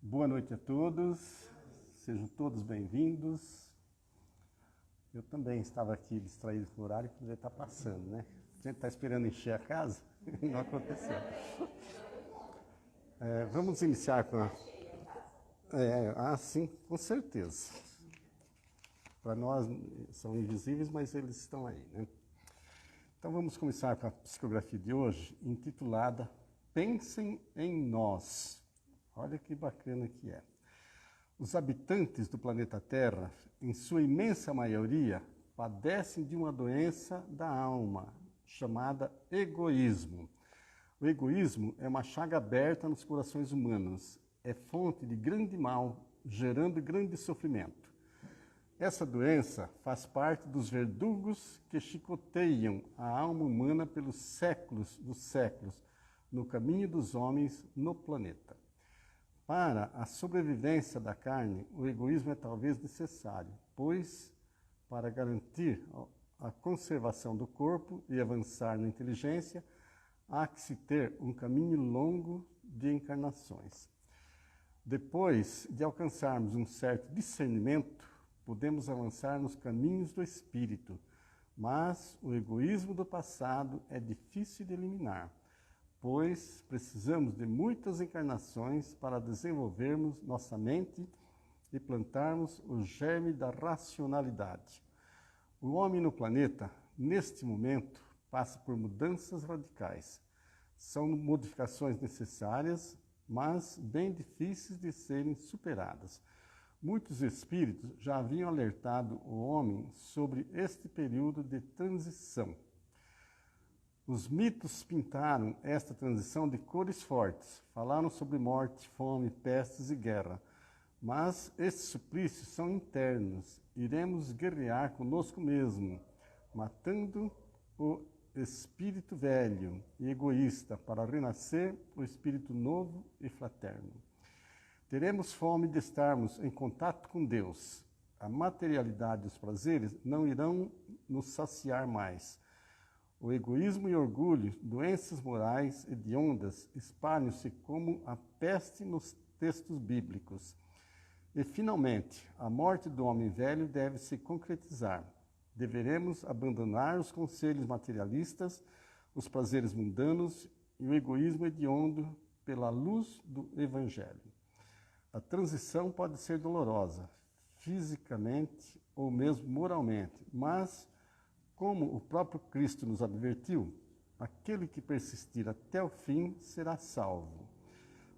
Boa noite a todos, sejam todos bem-vindos. Eu também estava aqui distraído com o horário, que poderia estar passando, né? A gente está esperando encher a casa, não aconteceu. Vamos iniciar com sim, com certeza. Para nós são invisíveis, mas eles estão aí, né? Então vamos começar com a psicografia de hoje, intitulada Pensem em Nós. Olha que bacana que é. Os habitantes do planeta Terra, em sua imensa maioria, padecem de uma doença da alma, chamada egoísmo. O egoísmo é uma chaga aberta nos corações humanos, é fonte de grande mal, gerando grande sofrimento. Essa doença faz parte dos verdugos que chicoteiam a alma humana pelos séculos dos séculos, no caminho dos homens no planeta. Para a sobrevivência da carne, o egoísmo é talvez necessário, pois, para garantir a conservação do corpo e avançar na inteligência, há que se ter um caminho longo de encarnações. Depois de alcançarmos um certo discernimento, podemos avançar nos caminhos do espírito, mas o egoísmo do passado é difícil de eliminar, pois precisamos de muitas encarnações para desenvolvermos nossa mente e plantarmos o germe da racionalidade. O homem no planeta, neste momento, passa por mudanças radicais. São modificações necessárias, mas bem difíceis de serem superadas. Muitos espíritos já haviam alertado o homem sobre este período de transição. Os mitos pintaram esta transição de cores fortes, falaram sobre morte, fome, pestes e guerra. Mas estes suplícios são internos, iremos guerrear conosco mesmo, matando o espírito velho e egoísta para renascer o espírito novo e fraterno. Teremos fome de estarmos em contato com Deus. A materialidade e os prazeres não irão nos saciar mais. O egoísmo e orgulho, doenças morais hediondas, espalham-se como a peste nos textos bíblicos. E, finalmente, a morte do homem velho deve se concretizar. Deveremos abandonar os conselhos materialistas, os prazeres mundanos e o egoísmo hediondo pela luz do Evangelho. A transição pode ser dolorosa, fisicamente ou mesmo moralmente, mas, como o próprio Cristo nos advertiu, aquele que persistir até o fim será salvo.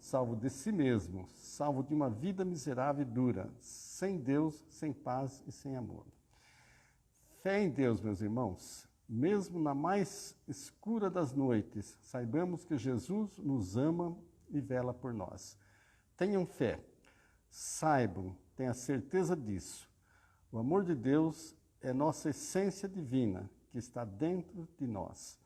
Salvo de si mesmo, salvo de uma vida miserável e dura, sem Deus, sem paz e sem amor. Fé em Deus, meus irmãos, mesmo na mais escura das noites, saibamos que Jesus nos ama e vela por nós. Tenham fé, saibam, tenham certeza disso. O amor de Deus é nossa essência divina que está dentro de nós.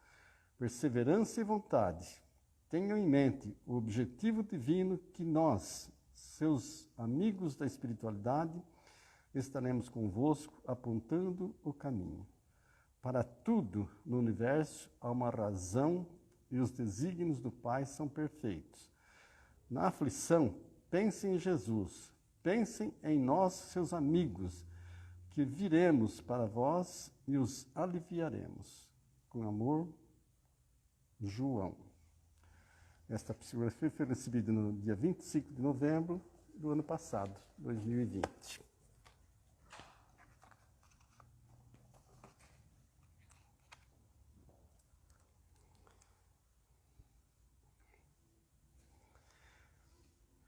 Perseverança e vontade. Tenham em mente o objetivo divino que nós, seus amigos da espiritualidade, estaremos convosco apontando o caminho. Para tudo no universo há uma razão e os desígnios do Pai são perfeitos. Na aflição, pensem em Jesus, pensem em nós, seus amigos, que viremos para vós e os aliviaremos. Com amor, João. Esta psicografia foi recebida no dia 25 de novembro do ano passado, 2020.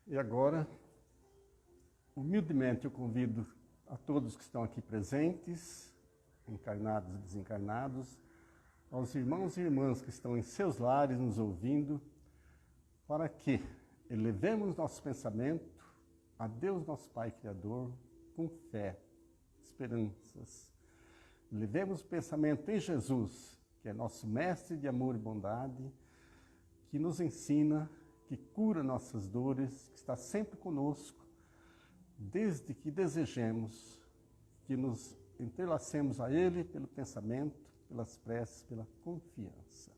E agora, humildemente eu convido a todos que estão aqui presentes, encarnados e desencarnados, aos irmãos e irmãs que estão em seus lares nos ouvindo, para que elevemos nosso pensamento a Deus, nosso Pai Criador, com fé, esperanças. Elevemos o pensamento em Jesus, que é nosso mestre de amor e bondade, que nos ensina, que cura nossas dores, que está sempre conosco, desde que desejemos que nos entrelacemos a Ele pelo pensamento, pelas preces, pela confiança.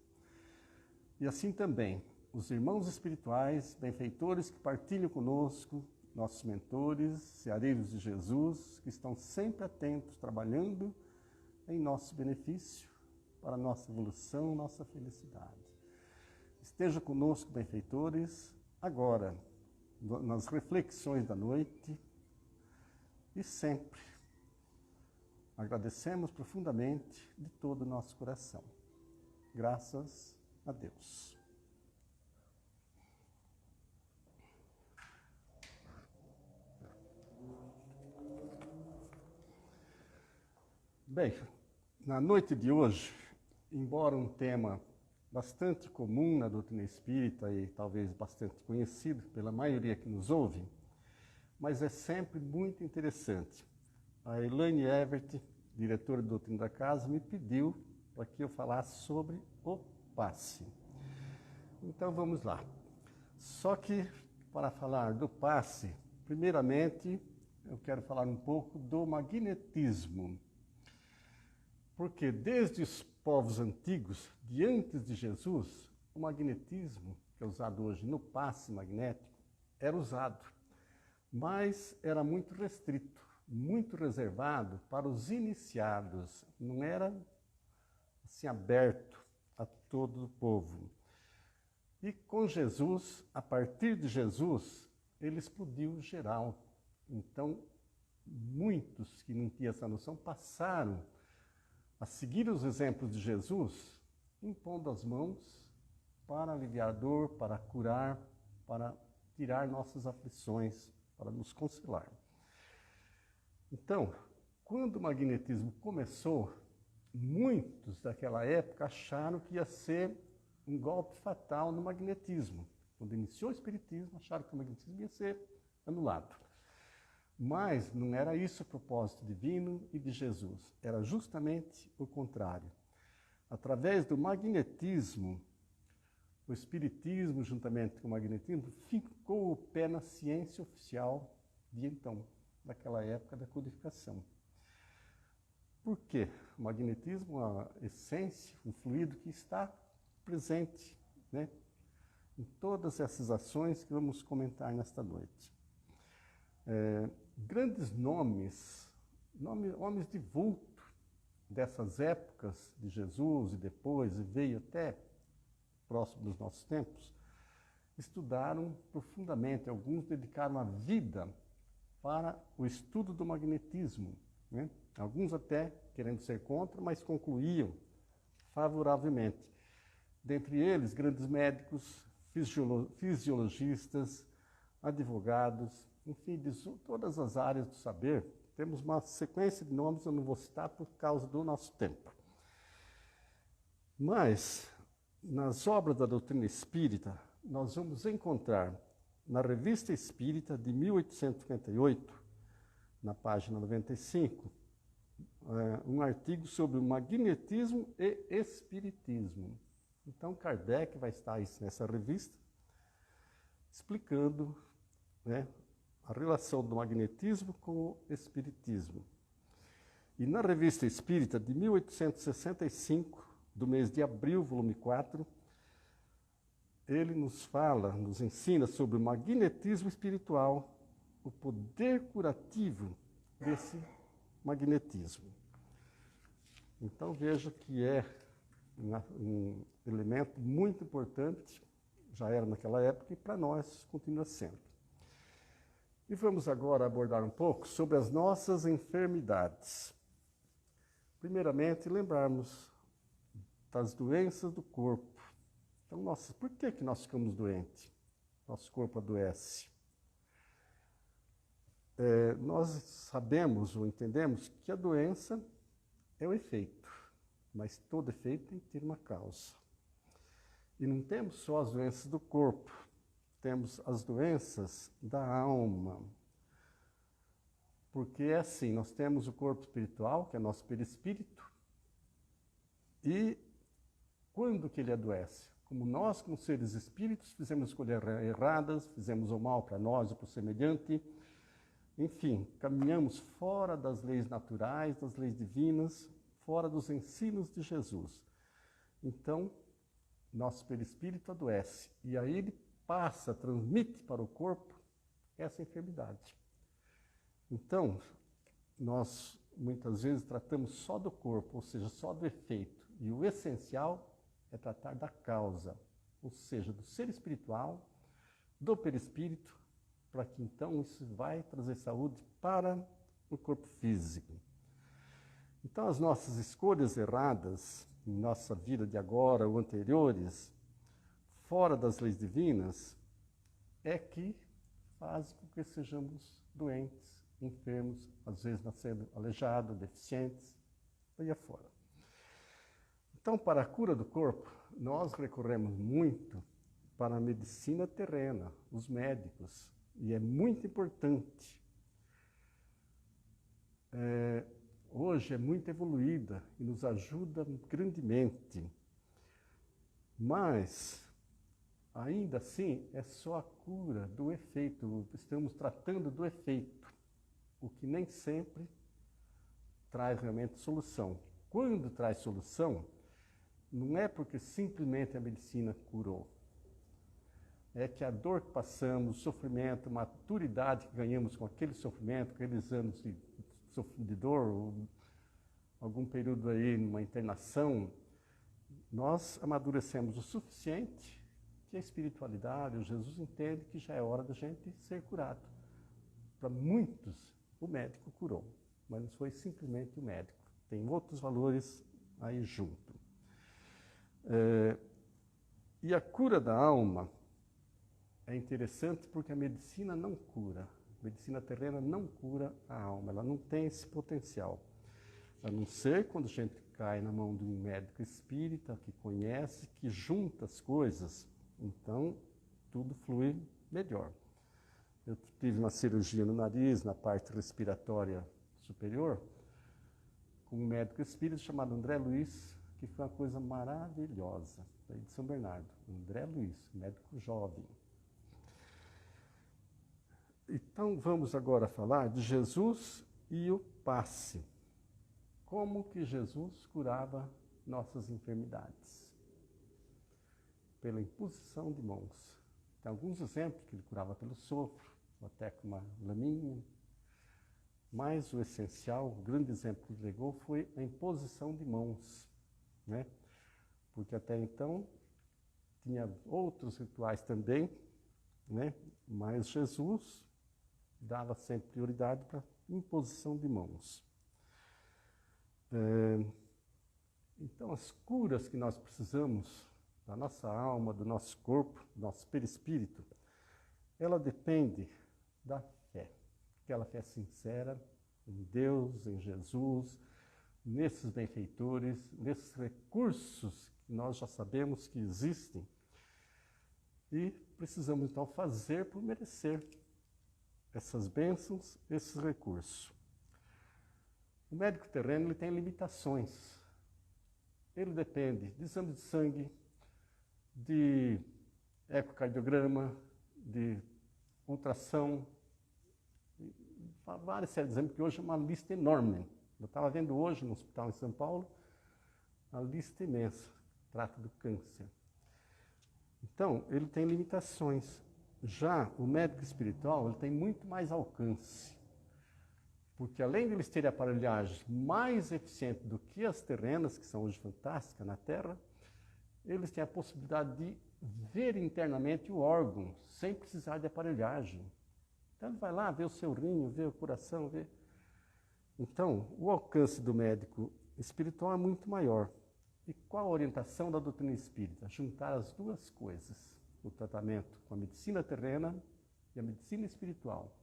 E assim também, os irmãos espirituais, benfeitores que partilham conosco, nossos mentores, seareiros de Jesus, que estão sempre atentos, trabalhando em nosso benefício, para nossa evolução, nossa felicidade. Esteja conosco, benfeitores, agora, nas reflexões da noite e sempre. Agradecemos profundamente de todo o nosso coração. Graças a Deus. Bem, na noite de hoje, embora um tema bastante comum na doutrina espírita e talvez bastante conhecido pela maioria que nos ouve, mas é sempre muito interessante. A Elaine Evert, diretora da doutrina da casa, me pediu para que eu falasse sobre o passe. Então vamos lá. Só que para falar do passe, primeiramente eu quero falar um pouco do magnetismo. Porque desde os povos antigos, de antes de Jesus, o magnetismo, que é usado hoje no passe magnético, era usado, mas era muito restrito, muito reservado para os iniciados, não era assim aberto a todo o povo. E com Jesus, a partir de Jesus, ele explodiu geral. Então, muitos que não tinham essa noção passaram a seguir os exemplos de Jesus, impondo as mãos para aliviar a dor, para curar, para tirar nossas aflições, para nos consolar. Então, quando o magnetismo começou, muitos daquela época acharam que ia ser um golpe fatal no magnetismo. Quando iniciou o espiritismo, acharam que o magnetismo ia ser anulado. Mas não era isso o propósito divino e de Jesus, era justamente o contrário. Através do magnetismo, o espiritismo, juntamente com o magnetismo, ficou o pé na ciência oficial de então, daquela época da codificação. Por quê? O magnetismo é a essência, um fluido que está presente, né, em todas essas ações que vamos comentar nesta noite. Grandes nomes, homens de vulto dessas épocas de Jesus e depois, e veio até próximo dos nossos tempos, estudaram profundamente, alguns dedicaram a vida para o estudo do magnetismo, né? Alguns até querendo ser contra, mas concluíam favoravelmente. Dentre eles, grandes médicos, fisiologistas, advogados, enfim, de todas as áreas do saber. Temos uma sequência de nomes, eu não vou citar por causa do nosso tempo. Mas, nas obras da doutrina espírita, nós vamos encontrar na Revista Espírita de 1858, na página 95, um artigo sobre o magnetismo e espiritismo. Então, Kardec vai estar nessa revista explicando, né, a relação do magnetismo com o espiritismo. E na Revista Espírita de 1865, do mês de abril, volume 4, ele nos fala, nos ensina sobre o magnetismo espiritual, o poder curativo desse magnetismo. Então veja que é um elemento muito importante, já era naquela época e para nós continua sendo. E vamos agora abordar um pouco sobre as nossas enfermidades. Primeiramente, lembrarmos das doenças do corpo. Então, por que nós ficamos doentes? Nosso corpo adoece. Nós sabemos ou entendemos que a doença é o efeito, mas todo efeito tem que ter uma causa. E não temos só as doenças do corpo, temos as doenças da alma. Porque é assim, nós temos o corpo espiritual, que é nosso perispírito, e quando que ele adoece? Como nós, como seres espíritos, fizemos escolhas erradas, fizemos o mal para nós ou para o semelhante, enfim, caminhamos fora das leis naturais, das leis divinas, fora dos ensinos de Jesus. Então, nosso perispírito adoece. E aí ele passa, transmite para o corpo essa enfermidade. Então, nós muitas vezes tratamos só do corpo, ou seja, só do efeito. E o essencial é tratar da causa, ou seja, do ser espiritual, do perispírito, para que então isso vai trazer saúde para o corpo físico. Então, as nossas escolhas erradas em nossa vida de agora ou anteriores, fora das leis divinas, é que fazem com que sejamos doentes, enfermos, às vezes nascendo aleijados, deficientes, daí afora. Então, para a cura do corpo, nós recorremos muito para a medicina terrena, os médicos, e é muito importante. Hoje é muito evoluída e nos ajuda grandemente, mas ainda assim é só a cura do efeito, estamos tratando do efeito, o que nem sempre traz realmente solução. Quando traz solução, não é porque simplesmente a medicina curou, é que a dor que passamos, o sofrimento, a maturidade que ganhamos com aquele sofrimento, aqueles anos de dor, ou algum período aí numa internação, nós amadurecemos o suficiente que a espiritualidade, o Jesus entende que já é hora da gente ser curado. Para muitos, o médico curou, mas não foi simplesmente o médico. Tem outros valores aí junto. E a cura da alma é interessante porque a medicina não cura. A medicina terrena não cura a alma, ela não tem esse potencial. A não ser quando a gente cai na mão de um médico espírita que conhece, que junta as coisas, então tudo flui melhor. Eu tive uma cirurgia no nariz, na parte respiratória superior, com um médico espírita chamado André Luiz, que foi uma coisa maravilhosa, daí de São Bernardo. André Luiz, médico jovem. Então vamos agora falar de Jesus e o passe. Como que Jesus curava nossas enfermidades? Pela imposição de mãos. Tem alguns exemplos que ele curava pelo sopro, ou até com uma laminha. Mas o essencial, o grande exemplo que ele legou foi a imposição de mãos, né? Porque até então tinha outros rituais também, né? Mas Jesus dava sempre prioridade para a imposição de mãos. Então, as curas que nós precisamos da nossa alma, do nosso corpo, do nosso perispírito, ela depende da fé. Aquela fé sincera em Deus, em Jesus, nesses benfeitores, nesses recursos que nós já sabemos que existem. E precisamos, então, fazer por merecer essas bênçãos, esses recursos. O médico terreno ele tem limitações. Ele depende de exame de sangue, de ecocardiograma, de ultrassom, várias séries de exames, que hoje é uma lista enorme. Eu estava vendo hoje no hospital em São Paulo, a lista imensa, trata do câncer. Então, ele tem limitações. Já o médico espiritual, ele tem muito mais alcance. Porque além de eles terem aparelhagens mais eficientes do que as terrenas, que são hoje fantásticas na Terra, eles têm a possibilidade de ver internamente o órgão, sem precisar de aparelhagem. Então ele vai lá, vê o seu rim, vê o coração, vê. Então, o alcance do médico espiritual é muito maior. E qual a orientação da doutrina espírita? Juntar as duas coisas, o tratamento com a medicina terrena e a medicina espiritual.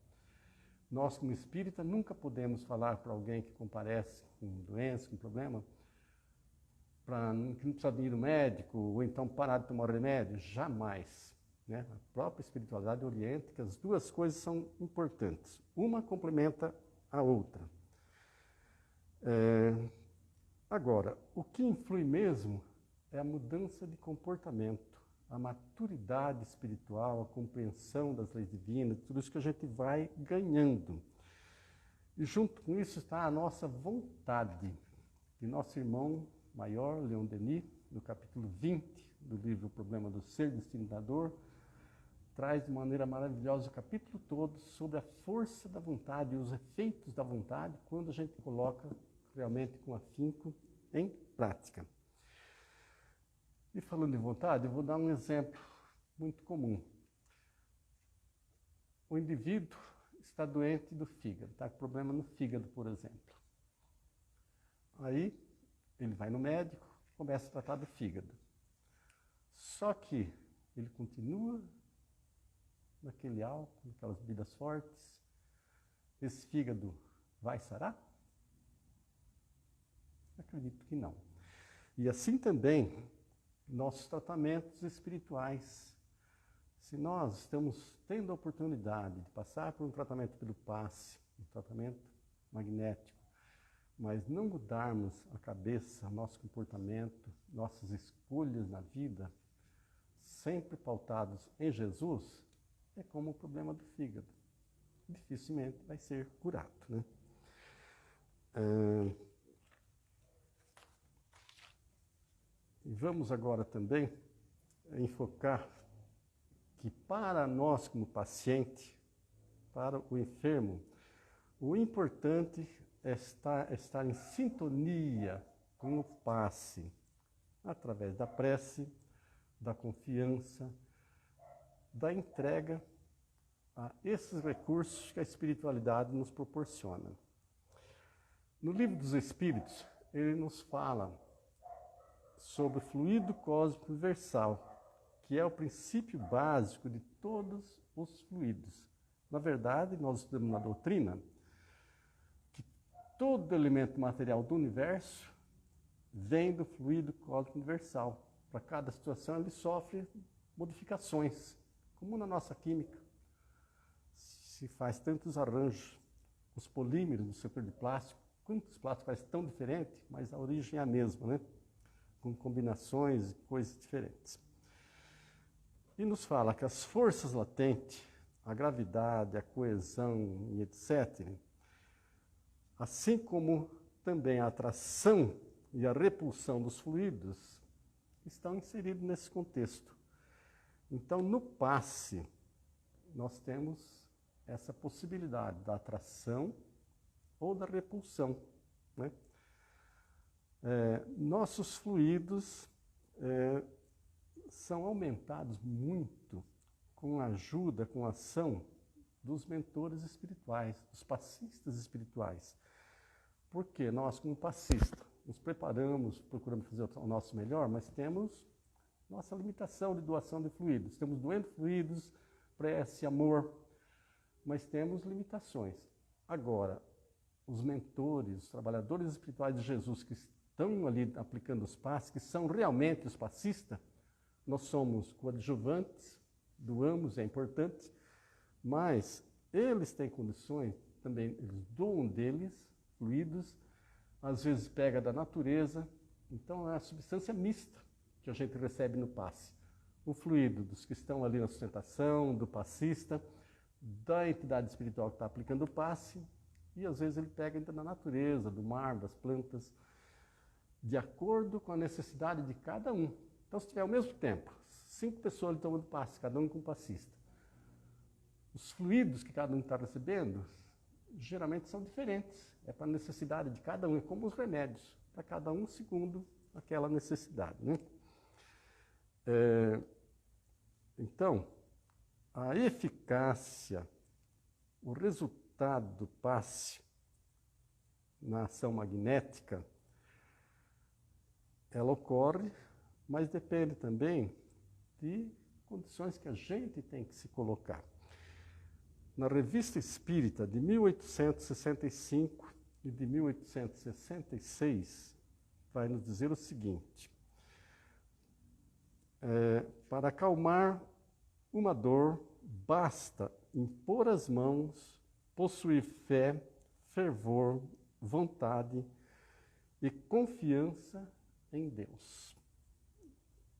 Nós, como espírita, nunca podemos falar para alguém que comparece com doença, com problema, que não precisa de ir no médico, ou então parar de tomar remédio, jamais. Né? A própria espiritualidade orienta que as duas coisas são importantes. Uma complementa a outra. Agora, o que influi mesmo é a mudança de comportamento, a maturidade espiritual, a compreensão das leis divinas, tudo isso que a gente vai ganhando. E junto com isso está a nossa vontade. E nosso irmão maior, Leon Denis, do capítulo 20 do livro O Problema do Ser Destino da Dor, traz de maneira maravilhosa o capítulo todo sobre a força da vontade e os efeitos da vontade quando a gente coloca realmente com afinco em prática. E falando de vontade, eu vou dar um exemplo muito comum. O indivíduo está doente do fígado, está com problema no fígado, por exemplo. Aí ele vai no médico, começa a tratar do fígado. Só que ele continua naquele álcool, naquelas bebidas fortes. Esse fígado vai sarar? Acredito que não. E assim também, nossos tratamentos espirituais. Se nós estamos tendo a oportunidade de passar por um tratamento pelo passe, um tratamento magnético, mas não mudarmos a cabeça, nosso comportamento, nossas escolhas na vida, sempre pautados em Jesus, é como o problema do fígado. Dificilmente vai ser curado, né? E vamos agora também enfocar que para nós como paciente, para o enfermo, o importante é estar em sintonia com o passe, através da prece, da confiança, da entrega a esses recursos que a espiritualidade nos proporciona. No Livro dos Espíritos, ele nos fala sobre o fluido cósmico universal, que é o princípio básico de todos os fluidos. Na verdade, nós estudamos na doutrina que todo elemento material do universo vem do fluido cósmico universal. Para cada situação, ele sofre modificações, como na nossa química. Se faz tantos arranjos, os polímeros do setor de plástico, quantos plásticos faz tão diferente, mas a origem é a mesma, né? Com combinações e coisas diferentes. E nos fala que as forças latentes, a gravidade, a coesão e etc., assim como também a atração e a repulsão dos fluidos, estão inseridos nesse contexto. Então, no passe, nós temos essa possibilidade da atração ou da repulsão, né? Nossos fluidos são aumentados muito com a ajuda, com a ação dos mentores espirituais, dos passistas espirituais. Porque nós, como passistas, nos preparamos, procuramos fazer o nosso melhor, mas temos nossa limitação de doação de fluidos. Estamos doando fluidos, prece, amor, mas temos limitações. Agora, os mentores, os trabalhadores espirituais de Jesus que estão ali aplicando os passes, que são realmente os passistas, nós somos coadjuvantes, doamos, é importante, mas eles têm condições, também eles doam deles, fluidos, às vezes pega da natureza, então é a substância mista que a gente recebe no passe. O fluido dos que estão ali na sustentação, do passista, da entidade espiritual que está aplicando o passe, e às vezes ele pega ainda da natureza, do mar, das plantas, de acordo com a necessidade de cada um. Então, se tiver ao mesmo tempo 5 pessoas tomando passe, cada um com um passista, os fluidos que cada um está recebendo, geralmente são diferentes. É para a necessidade de cada um, é como os remédios, para cada um segundo aquela necessidade, né? Então, a eficácia, o resultado do passe na ação magnética, ela ocorre, mas depende também de condições que a gente tem que se colocar. Na Revista Espírita de 1865 e de 1866, vai nos dizer o seguinte: para acalmar uma dor, basta impor as mãos, possuir fé, fervor, vontade e confiança em Deus.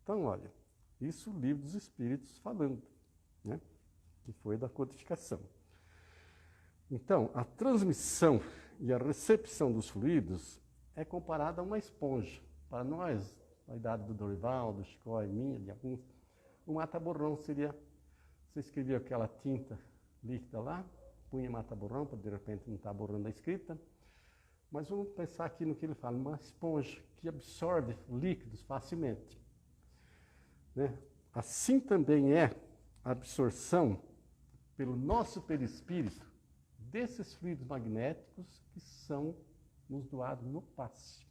Então, olha, isso o Livro dos Espíritos falando, né? Que foi da codificação. Então, a transmissão e a recepção dos fluidos é comparada a uma esponja. Para nós, a idade do Dorival, do Chicó e minha, de alguns. O mata-borrão seria, você escrevia aquela tinta líquida lá, punha mata-borrão, para de repente não estar borrando a escrita. Mas vamos pensar aqui no que ele fala, uma esponja que absorve líquidos facilmente. Né? Assim também é a absorção pelo nosso perispírito desses fluidos magnéticos que são nos doados no passe.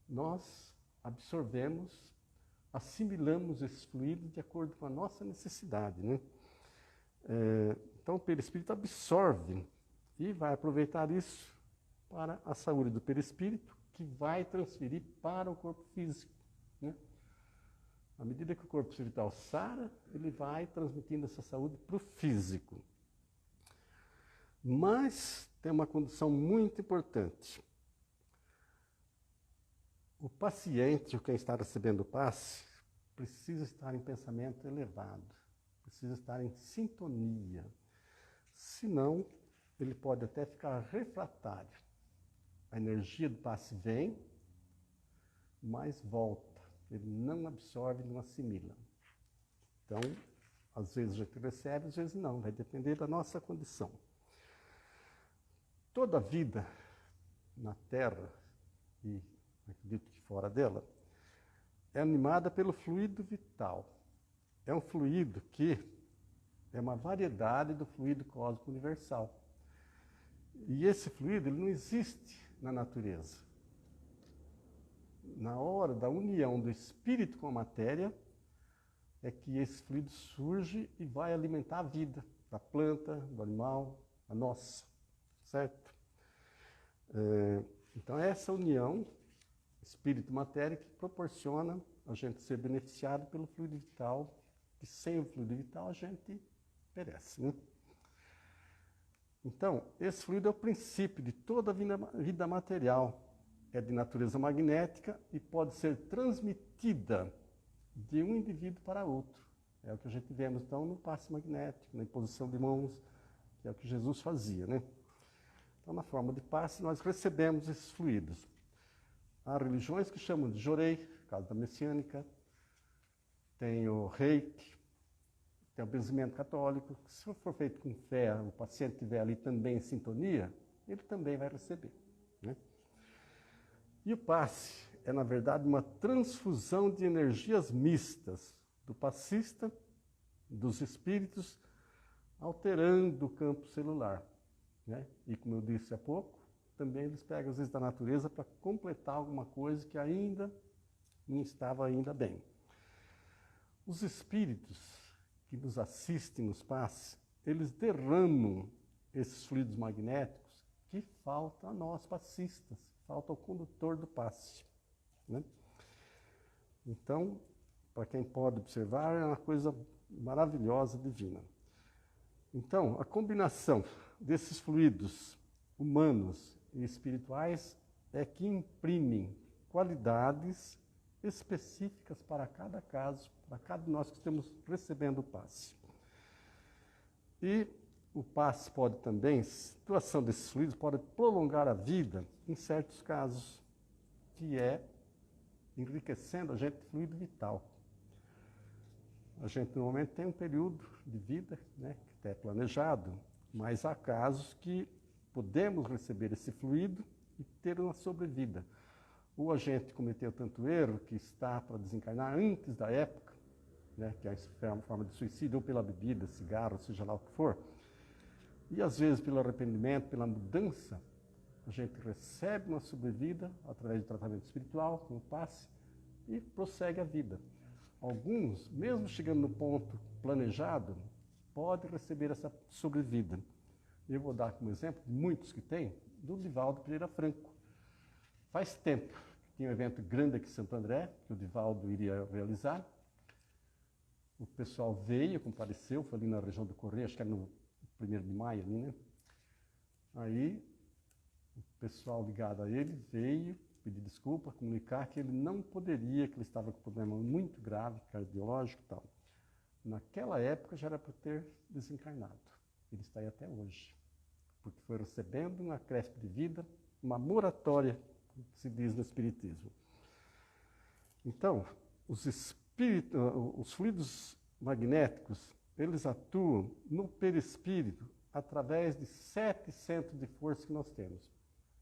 Nós absorvemos, assimilamos esses fluidos de acordo com a nossa necessidade. Né? Então o perispírito absorve e vai aproveitar isso para a saúde do perispírito, que vai transferir para o corpo físico. Né? À medida que o corpo espiritual sara, ele vai transmitindo essa saúde para o físico. Mas tem uma condição muito importante. O paciente, ou quem está recebendo o passe, precisa estar em pensamento elevado, precisa estar em sintonia. Senão, ele pode até ficar refratário. A energia do passe vem, mas volta. Ele não absorve, não assimila. Então, às vezes a gente recebe, às vezes não. Vai depender da nossa condição. Toda a vida na Terra, e acredito que fora dela, é animada pelo fluido vital. É um fluido que é uma variedade do fluido cósmico universal. E esse fluido ele não existe na natureza. Na hora da união do espírito com a matéria, é que esse fluido surge e vai alimentar a vida da planta, do animal, a nossa, certo? Então, é essa união, espírito-matéria, que proporciona a gente ser beneficiado pelo fluido vital, que sem o fluido vital a gente perece, né? Então, esse fluido é o princípio de toda a vida material. É de natureza magnética e pode ser transmitida de um indivíduo para outro. É o que a gente vemos, então, no passe magnético, na imposição de mãos, que é o que Jesus fazia, né? Então, na forma de passe, nós recebemos esses fluidos. Há religiões que chamam de Jorei, no caso da messiânica, tem o Reiki, tem o benzimento católico, que se for feito com fé, o paciente estiver ali também em sintonia, ele também vai receber, né? E o passe é, na verdade, uma transfusão de energias mistas do passista, dos espíritos, alterando o campo celular, né? E, como eu disse há pouco, também eles pegam, às vezes, da natureza para completar alguma coisa que ainda não estava ainda bem. Os espíritos que nos assistem nos passes, eles derramam esses fluidos magnéticos que faltam a nós passistas, falta ao condutor do passe, né? Então, para quem pode observar, é uma coisa maravilhosa, divina. Então, a combinação desses fluidos humanos e espirituais é que imprimem qualidades específicas para cada caso, para cada de nós que estamos recebendo o passe. E o passe pode também, a situação desses fluidos pode prolongar a vida em certos casos, que é enriquecendo a gente de fluido vital. A gente normalmente tem um período de vida, né, que é planejado, mas há casos que podemos receber esse fluido e ter uma sobrevida. Ou a gente cometeu tanto erro que está para desencarnar antes da época, né, que é uma forma de suicídio, ou pela bebida, cigarro, seja lá o que for. E às vezes pelo arrependimento, pela mudança, a gente recebe uma sobrevida através do tratamento espiritual, com o passe, e prossegue a vida. Alguns, mesmo chegando no ponto planejado, podem receber essa sobrevida. Eu vou dar como exemplo, muitos que têm, do Divaldo Pereira Franco. Faz tempo que tinha um evento grande aqui em Santo André, que o Divaldo iria realizar. O pessoal veio, compareceu, foi ali na região do Correio, acho que era no 1º de maio, ali, né? Aí, o pessoal ligado a ele veio pedir desculpa, comunicar que ele não poderia, que ele estava com um problema muito grave, cardiológico e tal. Naquela época já era para ter desencarnado. Ele está aí até hoje, porque foi recebendo um acréscimo de vida, uma moratória, que se diz no Espiritismo. Então, os fluidos magnéticos, eles atuam no perispírito através de 7 centros de força que nós temos.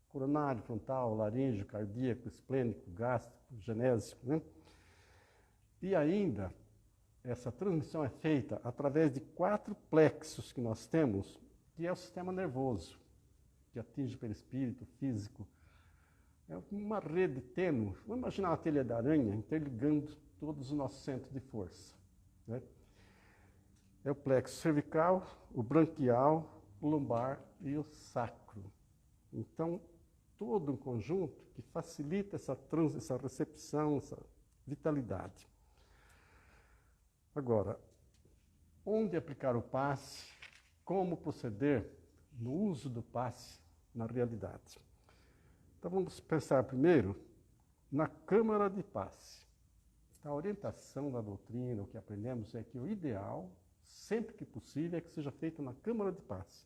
Coronário, frontal, laríngeo, cardíaco, esplênico, gástrico, genésico, né? E ainda, essa transmissão é feita através de 4 plexos que nós temos, que é o sistema nervoso, que atinge o perispírito físico. É uma rede tênue. Vamos imaginar uma telha de aranha interligando todos os nossos centros de força, né? É o plexo cervical, o branquial, o lombar e o sacro. Então, todo um conjunto que facilita essa recepção, essa vitalidade. Agora, onde aplicar o passe, como proceder no uso do passe na realidade. Então vamos pensar primeiro na câmara de passe. A orientação da doutrina, o que aprendemos é que o ideal, sempre que possível, é que seja feito na câmara de passe,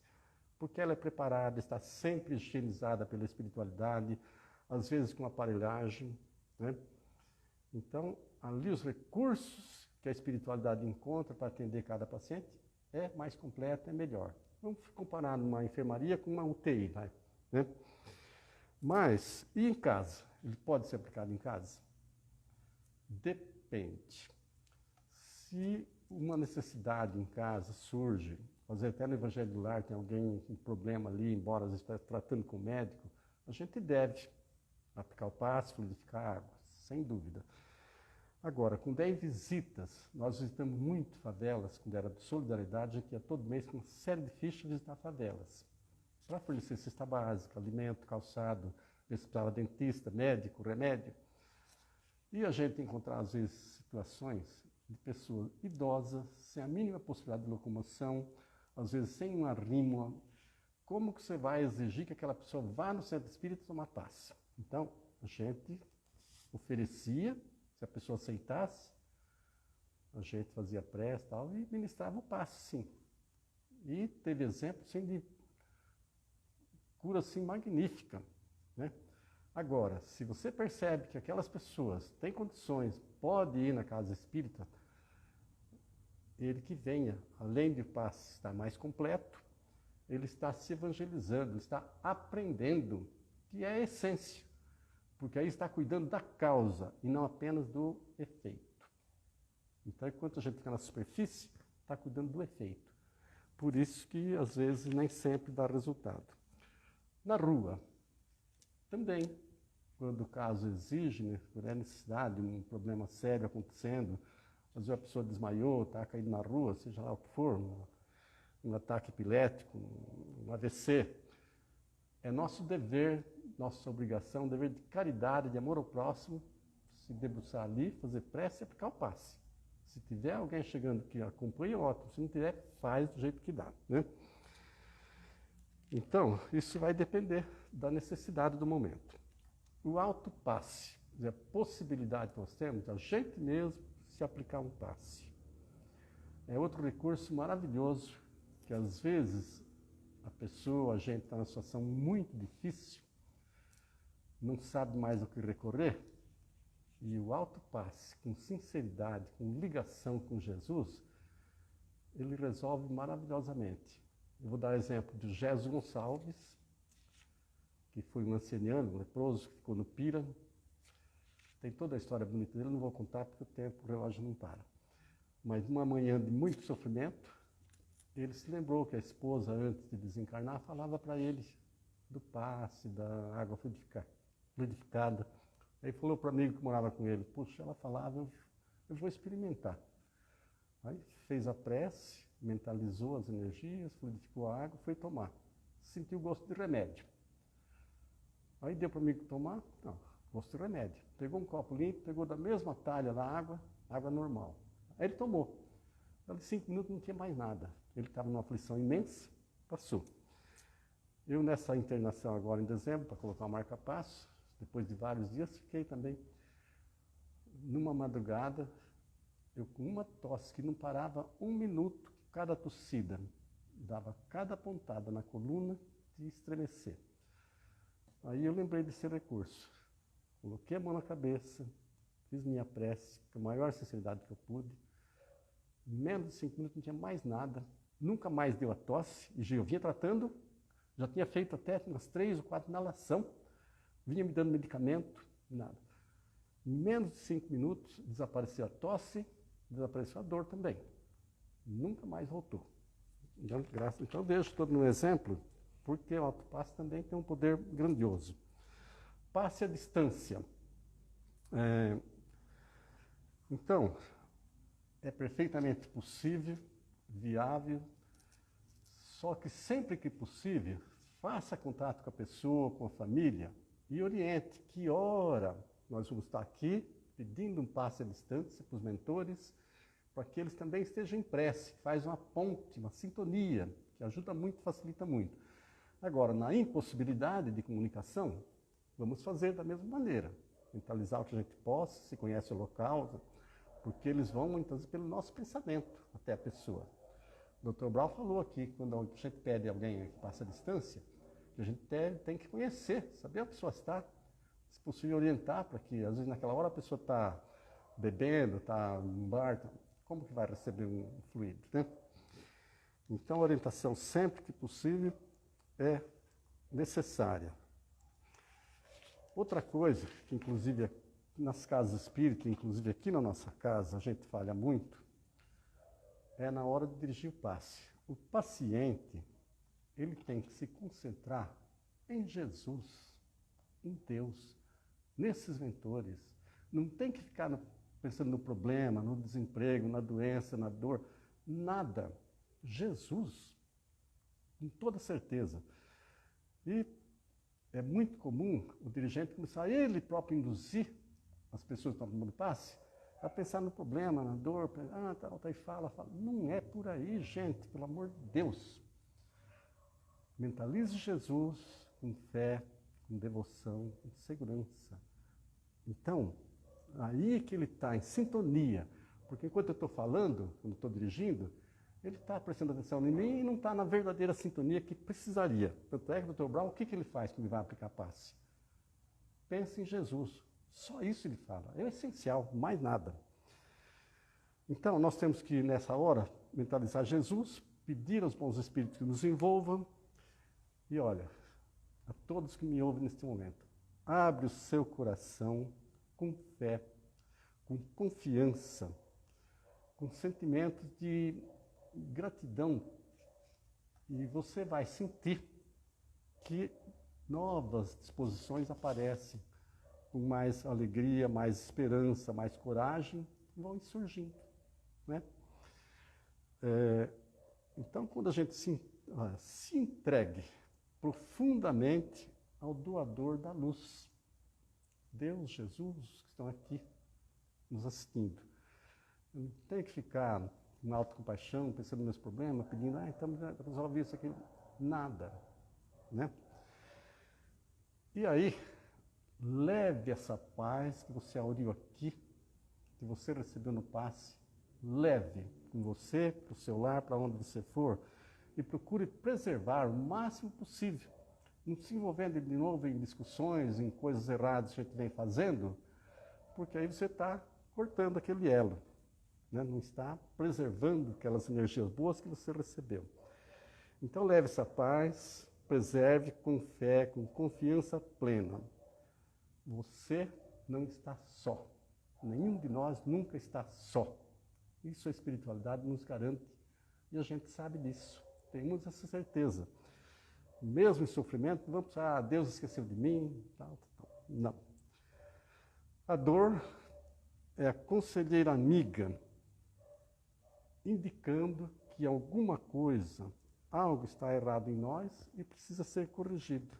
porque ela é preparada, está sempre higienizada pela espiritualidade, às vezes com aparelhagem, né? Então, ali os recursos que a espiritualidade encontra para atender cada paciente é mais completo, é melhor. Vamos comparar uma enfermaria com uma UTI, né? Mas, e em casa? Ele pode ser aplicado em casa? Depende. Se uma necessidade em casa surge, às vezes até no Evangelho do Lar tem alguém com problema ali, embora esteja tratando com o médico, a gente deve aplicar o passe, fluidificar a água, sem dúvida. Agora, quando é em visitas, nós visitamos muito favelas, quando era de solidariedade, a gente ia todo mês com uma série de fichas visitar favelas, para fornecer cesta básica, alimento, calçado, precisava dentista, médico, remédio. E a gente encontrava, às vezes, situações de pessoas idosas, sem a mínima possibilidade de locomoção, às vezes sem um arrimo. Como que você vai exigir que aquela pessoa vá no centro espírita tomar passe? Então, a gente oferecia, se a pessoa aceitasse, a gente fazia prece e ministrava o passe, sim. E teve exemplo, sim, de cura, assim, magnífica, né? Agora, se você percebe que aquelas pessoas têm condições, pode ir na casa espírita, ele que venha, além de o passe estar mais completo, ele está se evangelizando, ele está aprendendo, que é a essência, porque aí está cuidando da causa e não apenas do efeito. Então, enquanto a gente fica na superfície, está cuidando do efeito. Por isso que, às vezes, nem sempre dá resultado. Na rua, também, quando o caso exige, né, por necessidade, um problema sério acontecendo, às vezes a pessoa desmaiou, está caído na rua, seja lá o que for, um ataque epilético, um AVC, é nosso dever, nossa obrigação, dever de caridade, de amor ao próximo, se debruçar ali, fazer prece e aplicar o passe. Se tiver alguém chegando que acompanha, ótimo. Se não tiver, faz do jeito que dá, né? Então, isso vai depender da necessidade do momento. O autopasse, a possibilidade que nós temos, a gente mesmo se aplicar um passe. É outro recurso maravilhoso, que às vezes a pessoa, a gente está numa situação muito difícil, não sabe mais o que recorrer, e o autopasse, com sinceridade, com ligação com Jesus, ele resolve maravilhosamente. Eu vou dar exemplo de Jesus Gonçalves, que foi um anceniano, um leproso, que ficou no Pira. Tem toda a história bonita dele, não vou contar porque o relógio não para. Mas numa manhã de muito sofrimento, ele se lembrou que a esposa, antes de desencarnar, falava para ele do passe, da água fluidificada. Aí falou para o amigo que morava com ele, puxa, ela falava, eu vou experimentar. Aí fez a prece, mentalizou as energias, fluidificou a água, foi tomar. Sentiu o gosto de remédio. Aí deu para o amigo tomar, não, gosto de remédio. Pegou um copo limpo, pegou da mesma talha da água normal. Aí ele tomou. Em 5 minutos não tinha mais nada. Ele estava numa aflição imensa, passou. Eu nessa internação agora em dezembro, para colocar uma marca-passo, depois de vários dias, fiquei também numa madrugada, eu com uma tosse que não parava 1 minuto, cada tossida, dava cada pontada na coluna de estremecer. Aí eu lembrei desse recurso. Coloquei a mão na cabeça, fiz minha prece com a maior sinceridade que eu pude. Em menos de 5 minutos não tinha mais nada, nunca mais deu a tosse, e eu vinha tratando, já tinha feito até umas 3 ou 4 inalações, vinha me dando medicamento, nada. Em menos de 5 minutos desapareceu a tosse, desapareceu a dor também. Nunca mais voltou. Então vejo todo no exemplo, porque o autopasse também tem um poder grandioso. Passe à distância. Então, é perfeitamente possível, viável, só que sempre que possível, faça contato com a pessoa, com a família e oriente que hora nós vamos estar aqui pedindo um passe à distância para os mentores, para que eles também estejam em prece, faz uma ponte, uma sintonia, que ajuda muito, facilita muito. Agora, na impossibilidade de comunicação, vamos fazer da mesma maneira, mentalizar o que a gente possa, se conhece o local, porque eles vão muitas vezes pelo nosso pensamento até a pessoa. O Dr. Brau falou aqui, quando a gente pede alguém que passe a distância, que a gente tem que conhecer, saber onde a pessoa está, se possível orientar, para que às vezes naquela hora a pessoa está bebendo, está num bar, como que vai receber um fluido, né? Então a orientação sempre que possível é necessária. Outra coisa, que inclusive nas casas espíritas, inclusive aqui na nossa casa, a gente falha muito, é na hora de dirigir o passe. O paciente, ele tem que se concentrar em Jesus, em Deus, nesses mentores. Não tem que ficar pensando no problema, no desemprego, na doença, na dor, nada. Jesus, com toda certeza. E é muito comum o dirigente começar ele próprio induzir as pessoas que estão tomando passe a pensar no problema, na dor, e fala. Não é por aí, gente, pelo amor de Deus. Mentalize Jesus com fé, com devoção, com segurança. Então, aí que ele está em sintonia, porque enquanto eu estou falando, quando estou dirigindo, ele está prestando atenção em mim e não está na verdadeira sintonia que precisaria. Tanto é que o Dr. Brau, o que ele faz quando ele vai aplicar passe? Pensa em Jesus. Só isso ele fala. É o essencial, mais nada. Então, nós temos que, nessa hora, mentalizar Jesus, pedir aos bons espíritos que nos envolvam. E olha, a todos que me ouvem neste momento, abre o seu coração com fé, com confiança, com sentimentos de gratidão. E você vai sentir que novas disposições aparecem, com mais alegria, mais esperança, mais coragem, vão surgindo, né? Então, quando a gente se entregue profundamente ao doador da luz, Deus, Jesus, que estão aqui nos assistindo, não tem que ficar com autocompaixão, pensando nos meus problemas, pedindo, então resolve isso aqui, nada, né? E aí, leve essa paz que você auriu aqui, que você recebeu no passe, leve com você, para o seu lar, para onde você for, e procure preservar o máximo possível, não se envolvendo de novo em discussões, em coisas erradas que a gente vem fazendo, porque aí você está cortando aquele elo, né? Não está preservando aquelas energias boas que você recebeu. Então leve essa paz, preserve com fé, com confiança plena. Você não está só. Nenhum de nós nunca está só. Isso a espiritualidade nos garante e a gente sabe disso. Temos essa certeza. Mesmo em sofrimento, não vamos pensar, Deus esqueceu de mim, tal. Não. A dor é a conselheira amiga, indicando que alguma coisa, algo está errado em nós e precisa ser corrigido.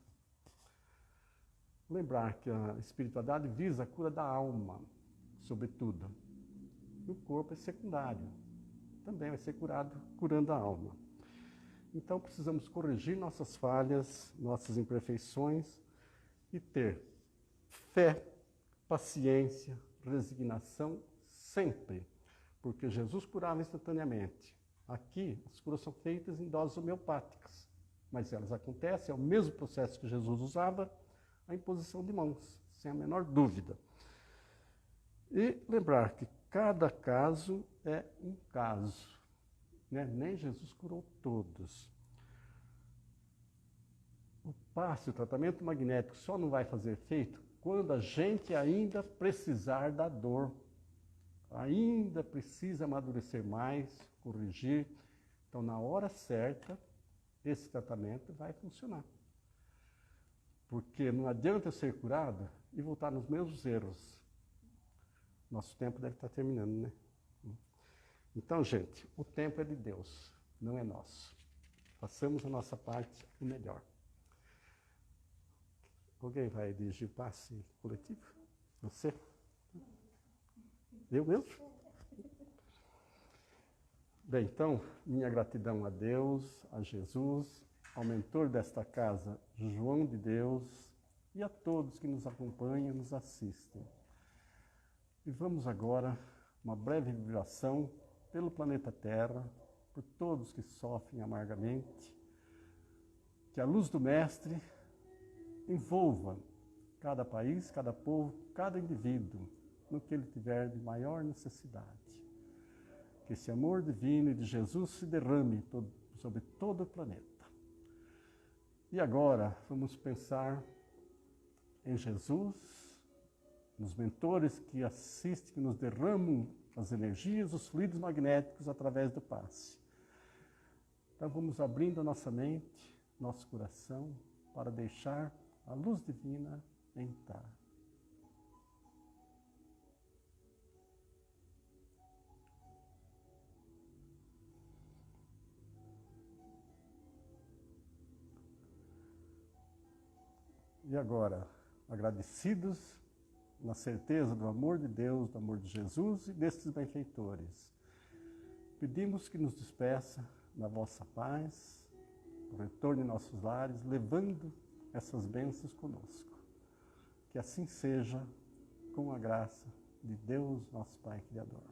Lembrar que a espiritualidade visa a cura da alma, sobretudo. O corpo é secundário. Também vai ser curado curando a alma. Então precisamos corrigir nossas falhas, nossas imperfeições e ter fé, paciência, resignação sempre. Porque Jesus curava instantaneamente. Aqui as curas são feitas em doses homeopáticas. Mas elas acontecem, é o mesmo processo que Jesus usava, a imposição de mãos, sem a menor dúvida. E lembrar que cada caso é um caso, né? Nem Jesus curou todos. O passe, o tratamento magnético só não vai fazer efeito quando a gente ainda precisar da dor. Ainda precisa amadurecer mais, corrigir. Então, na hora certa, esse tratamento vai funcionar. Porque não adianta eu ser curado e voltar nos mesmos erros. Nosso tempo deve estar terminando, né? Então, gente, o tempo é de Deus, não é nosso. Façamos a nossa parte o melhor. Alguém vai dirigir o passe coletivo? Você? Eu mesmo? Bem, então, minha gratidão a Deus, a Jesus, ao mentor desta casa, João de Deus, e a todos que nos acompanham e nos assistem. E vamos agora uma breve vibração pelo planeta Terra, por todos que sofrem amargamente, que a luz do Mestre envolva cada país, cada povo, cada indivíduo, no que ele tiver de maior necessidade. Que esse amor divino e de Jesus se derrame sobre todo o planeta. E agora vamos pensar em Jesus, nos mentores que assistem, que nos derramam as energias, os fluidos magnéticos através do passe. Então vamos abrindo a nossa mente, nosso coração, para deixar a luz divina entrar. E agora, agradecidos na certeza do amor de Deus, do amor de Jesus e destes benfeitores, pedimos que nos despeça na vossa paz, o retorno em nossos lares, levando essas bênçãos conosco. Que assim seja, com a graça de Deus, nosso Pai Criador.